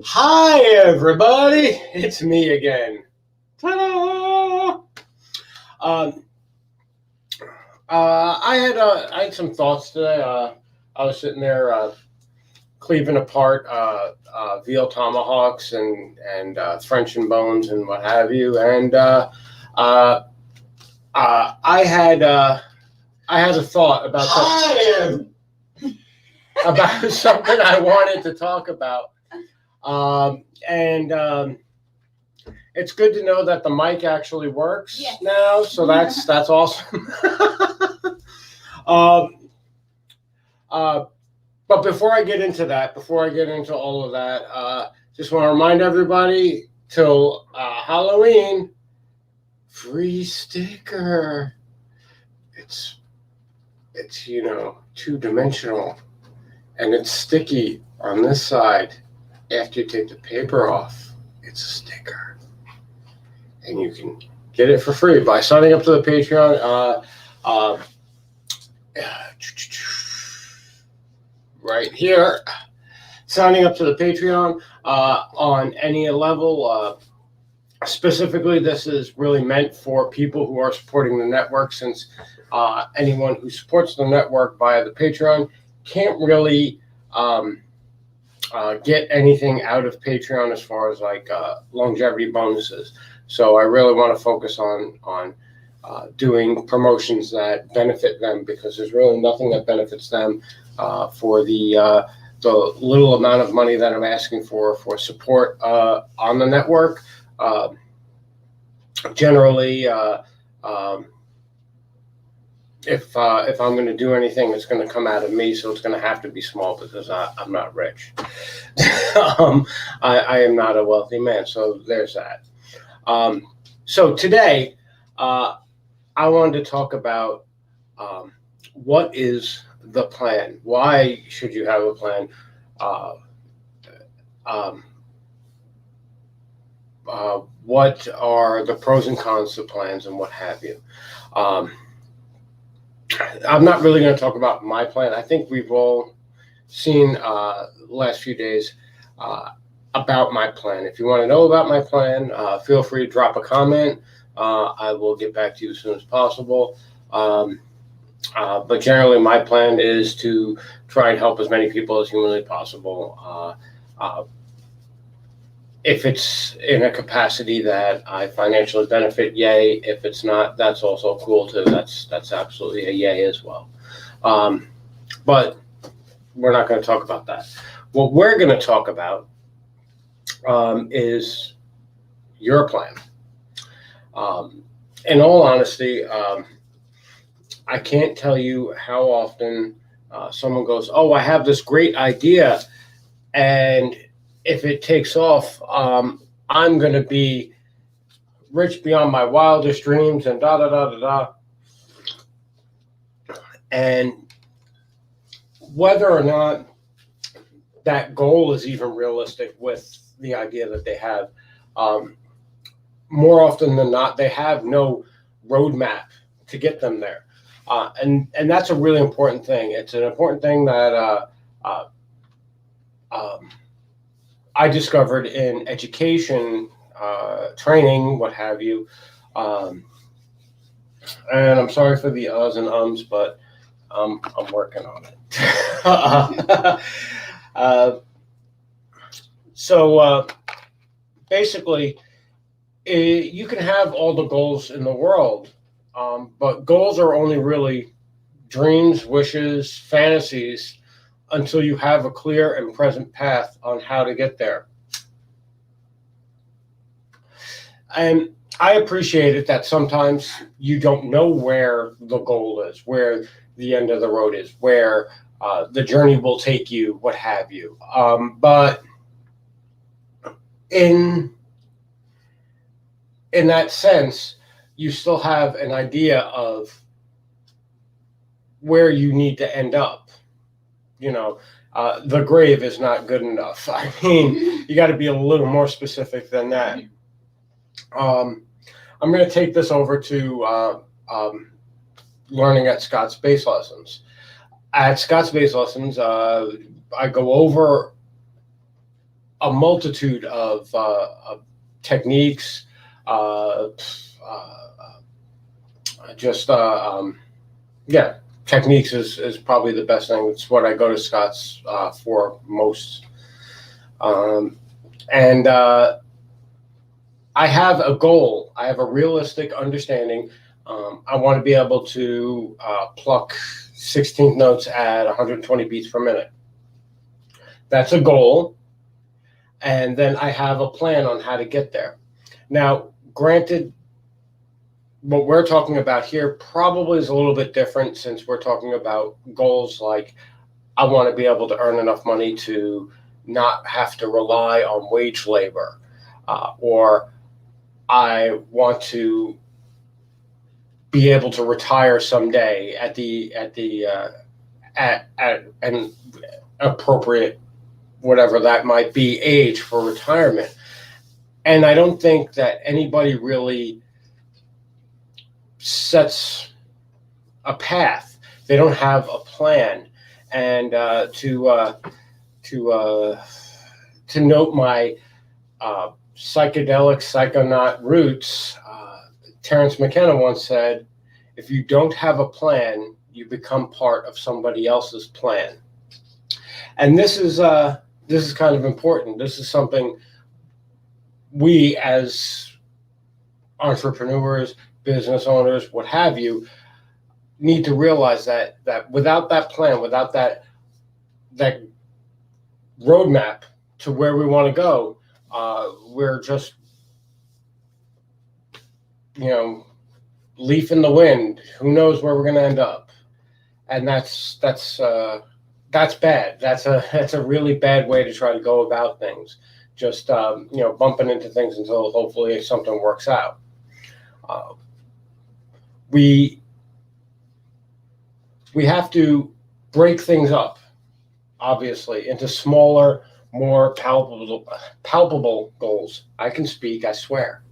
Hi, everybody. It's me again. Ta-da! Um, I had some thoughts today. I was sitting there cleaving apart veal tomahawks and French and bones and what have you, and uh, I had a thought about about something I wanted to talk about. And It's good to know that the mic actually works now, so that's awesome. um, uh, but before I get into that, before I get into all of that, just want to remind everybody till Halloween, free sticker. It's 2-dimensional, and it's sticky on this side. After you take the paper off, it's a sticker. And you can get it for free by signing up to the Patreon. Right here, signing up to the Patreon on any level. Specifically, this is really meant for people who are supporting the network, since anyone who supports the network via the Patreon can't really get anything out of Patreon as far as like longevity bonuses. So I really want to focus on doing promotions that benefit them, because there's really nothing that benefits them for the little amount of money that I'm asking for support on the network. Generally, if I'm going to do anything, it's going to come out of me, so it's going to have to be small, because I'm not rich. I am not a wealthy man, so there's that. So today, I wanted to talk about what is the plan? Why should you have a plan? What are the pros and cons to plans, and what have you? I'm not really going to talk about my plan. I think we've all seen the last few days about my plan. If you want to know about my plan, feel free to drop a comment. I will get back to you as soon as possible. But generally, my plan is to try and help as many people as humanly possible. If it's in a capacity that I financially benefit, yay. If it's not, that's also cool too. That's absolutely a yay as well. But we're not going to talk about that. What we're going to talk about is your plan. In all honesty, I can't tell you how often someone goes, "Oh, I have this great idea, and if it takes off, I'm going to be rich beyond my wildest dreams," and da da da da da. And whether or not that goal is even realistic with the idea that they have, more often than not, they have no roadmap to get them there. And that's a really important thing. It's an important thing that I discovered in education, training, what have you. And I'm sorry for the uhs and ums, but I'm working on it. So basically, you can have all the goals in the world, but goals are only really dreams, wishes, fantasies, until you have a clear and present path on how to get there. And I appreciate it that sometimes you don't know where the goal is, where the end of the road is, where the journey will take you, what have you. But in that sense, you still have an idea of where you need to end up. The grave is not good enough. I mean, you got to be a little more specific than that. I'm going to take this over to learning at Scott's Base Lessons. At Scott's Base Lessons, I go over a multitude of techniques, just yeah, techniques is probably the best thing. It's what I go to Scott's for most. And I have a goal. I have a realistic understanding. I want to be able to pluck 16th notes at 120 beats per minute. That's a goal. And then I have a plan on how to get there. Now, granted, what we're talking about here probably is a little bit different, since we're talking about goals like I want to be able to earn enough money to not have to rely on wage labor, or I want to be able to retire someday at an appropriate, whatever that might be, age for retirement. And I don't think that anybody really sets a path. They don't have a plan. And to note my psychedelic psychonaut roots, Terence McKenna once said, if you don't have a plan, you become part of somebody else's plan. And this is kind of important. This is something we as entrepreneurs, business owners, what have you, need to realize that without that plan, without that roadmap to where we want to go, we're just, leaf in the wind. Who knows where we're going to end up? And that's bad. That's a really bad way to try to go about things. Just bumping into things until hopefully something works out. We have to break things up, obviously, into smaller, more palpable goals. I can speak, I swear.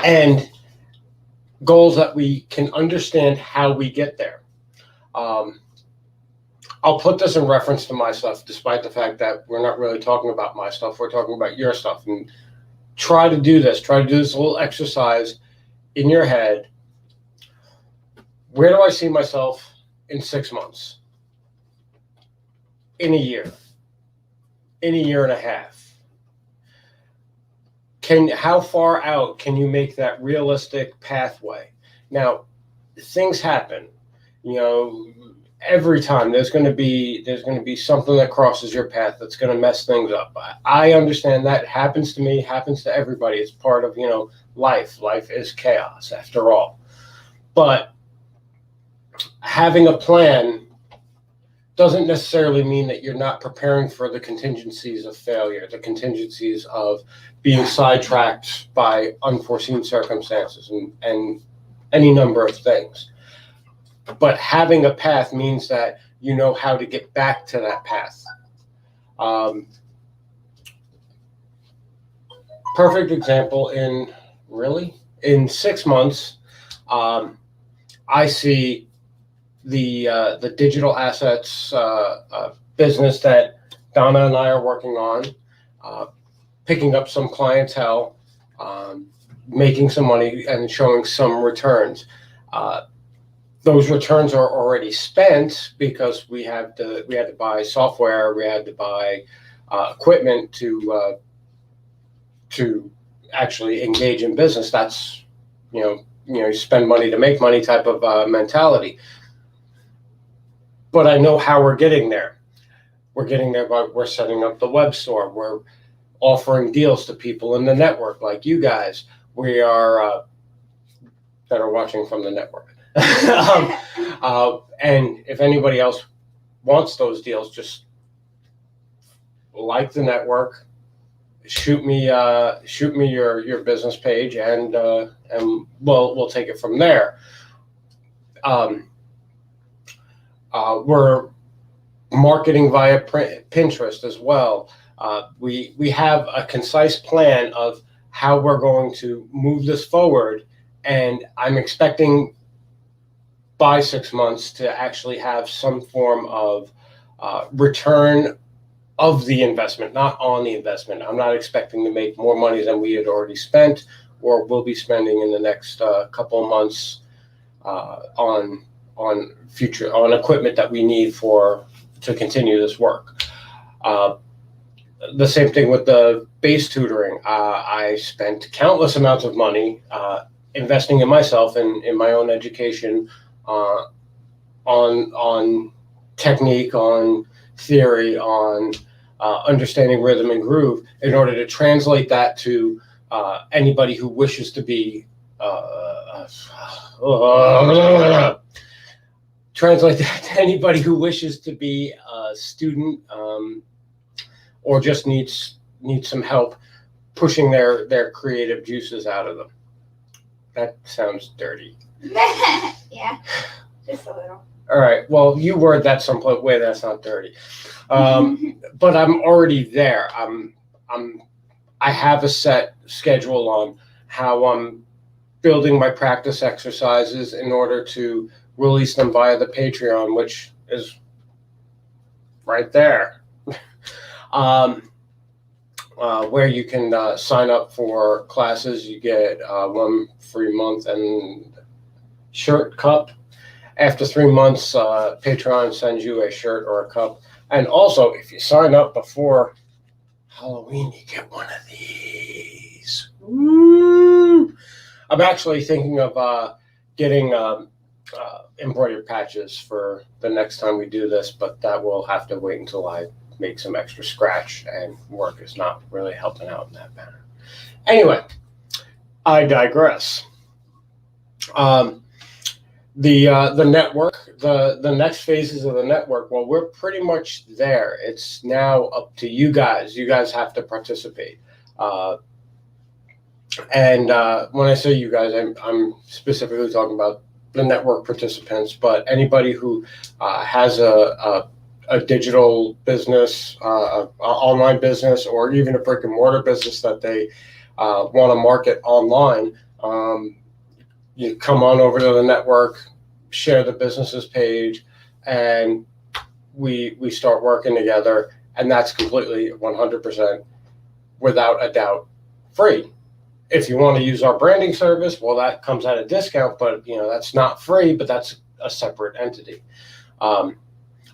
And goals that we can understand how we get there. I'll put this in reference to my stuff, despite the fact that we're not really talking about my stuff. We're talking about your stuff. And try to do this little exercise in your head. Where do I see myself in 6 months? In a year? In a year and a half? How far out can you make that realistic pathway? Now, things happen. Every time there's going to be something that crosses your path that's going to mess things up. I understand that. It happens to me, happens to everybody. It's part of, life. Life is chaos after all. But having a plan doesn't necessarily mean that you're not preparing for the contingencies of failure, the contingencies of being sidetracked by unforeseen circumstances and any number of things. But having a path means that you know how to get back to that path. Perfect example, in 6 months, I see the digital assets business that Donna and I are working on, picking up some clientele, making some money and showing some returns. Those returns are already spent because we had to buy software, we had to buy equipment to actually engage in business. That's you spend money to make money type of mentality. But I know how we're getting there. We're getting there by we're setting up the web store. We're offering deals to people in the network like you guys. We are that are watching from the network. And if anybody else wants those deals, just like the network, shoot me your business page, and we'll take it from there. We're marketing via Pinterest as well. We have a concise plan of how we're going to move this forward, and I'm expecting by 6 months to actually have some form of return of the investment, not on the investment. I'm not expecting to make more money than we had already spent or will be spending in the next couple of months on equipment that we need to continue this work. The same thing with the base tutoring. I spent countless amounts of money investing in myself and in my own education on technique, on theory, on understanding rhythm and groove in order to translate that to anybody who wishes to be translate that to anybody who wishes to be a student or just needs some help pushing their creative juices out of them. That sounds dirty. Yeah, just a little. All right. Well, you word that some way that's not dirty. But I'm already there. I have a set schedule on how I'm building my practice exercises in order to release them via the Patreon, which is right there. Where you can sign up for classes. You get 1 free month and shirt, cup. After 3 months, Patreon sends you a shirt or a cup. And also, if you sign up before Halloween, you get one of these. Woo! I'm actually thinking of getting embroidered patches for the next time we do this, but that will have to wait until I make some extra scratch, and work is not really helping out in that manner. Anyway, I digress. The network, the next phases of the network, well, we're pretty much there. It's now up to you guys. You guys have to participate. And when I say you guys, I'm specifically talking about the network participants, but anybody who has a digital business, an online business, or even a brick and mortar business that they want to market online, you come on over to the network, share the business's page, and we start working together. And that's completely 100% without a doubt free. If you want to use our branding service, well, that comes at a discount, but that's not free, but that's a separate entity.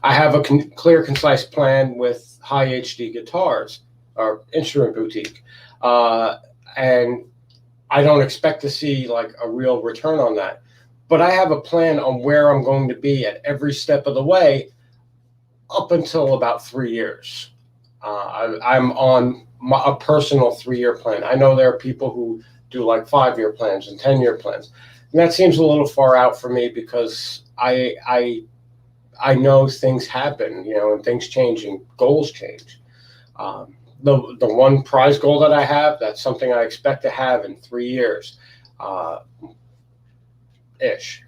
I have a clear, concise plan with High HD Guitars, our instrument boutique, and I don't expect to see like a real return on that. But I have a plan on where I'm going to be at every step of the way up until about 3 years. I'm on a personal 3-year plan. I know there are people who do like 5-year plans and 10-year plans. And that seems a little far out for me because I know things happen, and things change and goals change. The one prize goal that I have, that's something I expect to have in 3 years, ish.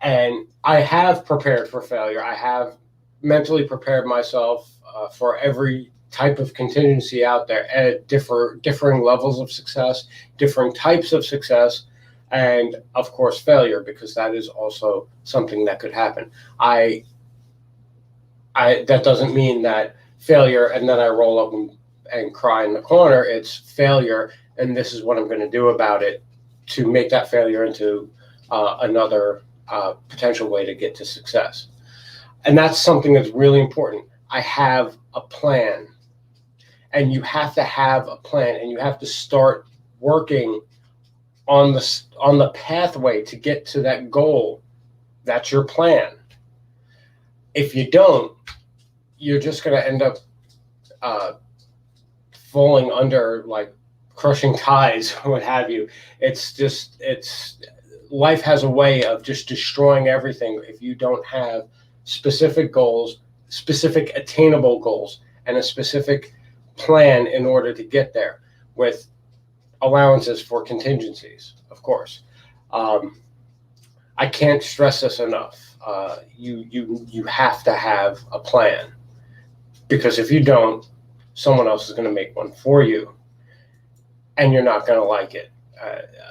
And I have prepared for failure. I have mentally prepared myself for every type of contingency out there at differing levels of success, different types of success, and of course failure, because that is also something that could happen. That doesn't mean that failure and then I roll up and cry in the corner. It's failure, and this is what I'm going to do about it to make that failure into another potential way to get to success. And that's something that's really important. I have a plan, and you have to have a plan, and you have to start working on the pathway to get to that goal. That's your plan. If you don't, you're just going to end up falling under like crushing tides or what have you. Life has a way of just destroying everything if you don't have specific goals, specific attainable goals, and a specific plan in order to get there, with allowances for contingencies, of course. I can't stress this enough. You have to have a plan, because if you don't, someone else is going to make one for you, and you're not going to like it.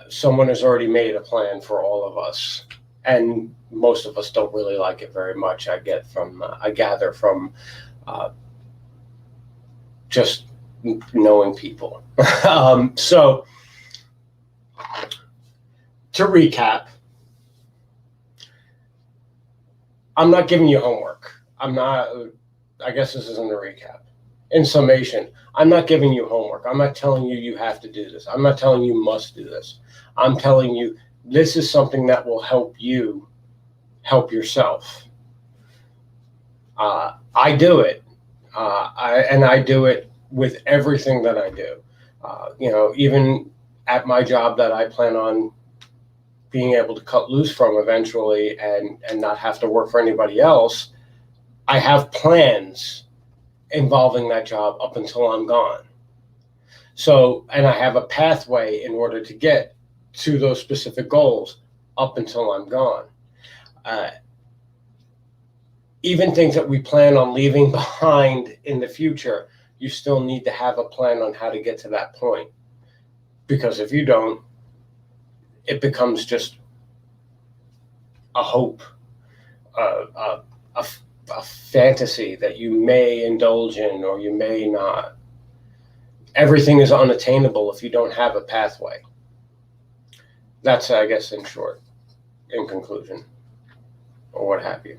Someone has already made a plan for all of us, and most of us don't really like it very much. I gather from just knowing people. So to recap, I'm not giving you homework. I guess this isn't a recap. In summation, I'm not giving you homework. I'm not telling you you have to do this. I'm not telling you must do this. I'm telling you this is something that will help you help yourself. I do it. I do it with everything that I do. Even at my job that I plan on being able to cut loose from eventually and not have to work for anybody else, I have plans involving that job up until I'm gone. So, and I have a pathway in order to get to those specific goals up until I'm gone. Even things that we plan on leaving behind in the future, you still need to have a plan on how to get to that point. Because if you don't, it becomes just a hope, a fantasy that you may indulge in or you may not. Everything is unattainable if you don't have a pathway. That's, I guess, in short, in conclusion, or what have you.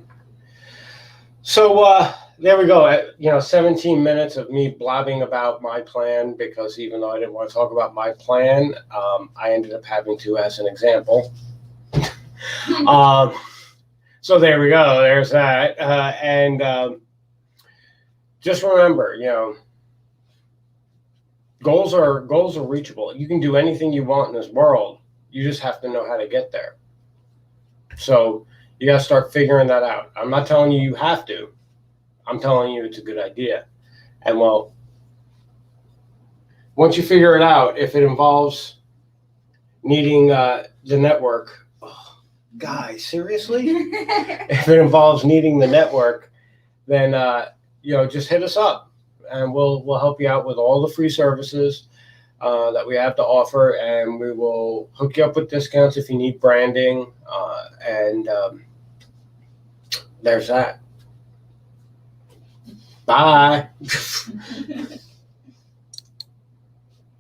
So there we go. 17 minutes of me blabbing about my plan, because even though I didn't want to talk about my plan, I ended up having to as an example. So there we go. There's that. And just remember, goals are reachable. You can do anything you want in this world. You just have to know how to get there. So you got to start figuring that out. I'm not telling you have to. I'm telling you it's a good idea. And well, once you figure it out, if it involves needing the network, guys, seriously? If it involves needing the network, then just hit us up, and we'll help you out with all the free services that we have to offer, and we will hook you up with discounts if you need branding, and there's that. Bye.